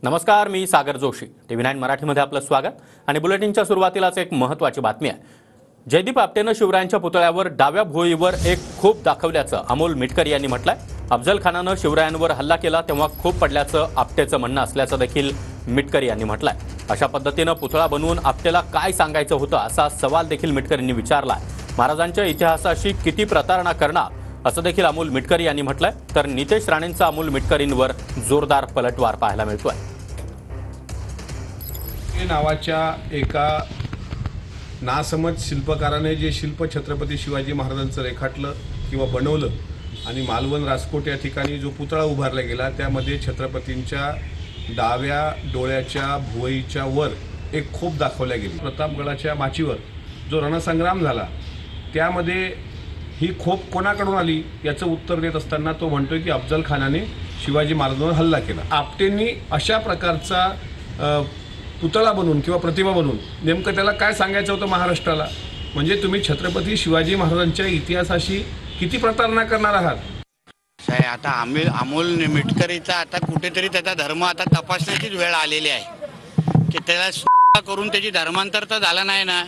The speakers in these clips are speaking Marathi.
नमस्कार, मी सागर जोशी. TV9 मराठीमध्ये आपलं स्वागत. आणि बुलेटिनच्या सुरुवातीलाच एक महत्त्वाची बातमी आहे. जयदीप आपटेनं शिवरायांच्या पुतळ्यावर डाव्या भुवईवर एक खूप दाखवल्याचं अमोल मिटकर यांनी म्हटलंय. अफजल खानानं शिवरायांवर हल्ला केला तेव्हा खूप पडल्याचं आपटेचं म्हणणं असल्याचं देखील मिटकर यांनी म्हटलंय. अशा पद्धतीनं पुतळा बनवून आपटेला काय सांगायचं होतं असा सवाल देखील मिटकर यांनी विचारलाय. महाराजांच्या इतिहासाशी किती प्रतारणा करणार असं देखील अमोल मिटकर यांनी म्हटलंय. तर नितेश राणेंचा अमोल मिटकरींवर जोरदार पलटवार पाहायला मिळतोय. नावाच्या एका नासमज शिल्पकाराने जे शिल्प छत्रपती शिवाजी महाराजांचं रेखाटलं किंवा बनवलं आणि मालवण राजकोट या ठिकाणी जो पुतळा उभारला गेला त्यामध्ये छत्रपतींच्या डाव्या डोळ्याच्या भुवईच्या वर एक खोप दाखवल्या गेली. प्रतापगडाच्या माचीवर जो रणसंग्राम झाला त्यामध्ये ही खोप कोणाकडून आली याचं उत्तर देत असताना तो म्हणतोय की अफजल खानाने शिवाजी महाराजांवर हल्ला केला. आपटेंनी अशा प्रकारचा पुतळा बनवून किंवा प्रतिमा बनवून नेमकं त्याला काय सांगायचं होतं महाराष्ट्राला? म्हणजे तुम्ही छत्रपती शिवाजी महाराजांच्या इतिहासाशी किती प्रतारणा करणार आहात? आता अमोल मिटकरीचा आता कुठेतरी त्याचा धर्म आता तपासण्याचीच वेळ आलेली आहे की त्याला करून त्याची धर्मांतर तर झालं नाही ना.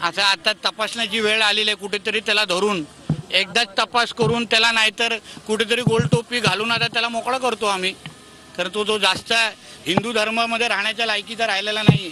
असं आता तपासण्याची वेळ आलेली आहे. कुठेतरी त्याला धरून एकदाच तपास करून त्याला नाहीतर कुठेतरी गोल टोपी घालून आता त्याला मोकळा करतो आम्ही. कारण तो जास्त हिंदू धर्मामध्ये राहण्याच्या लायकीचा राहिलेला नाही.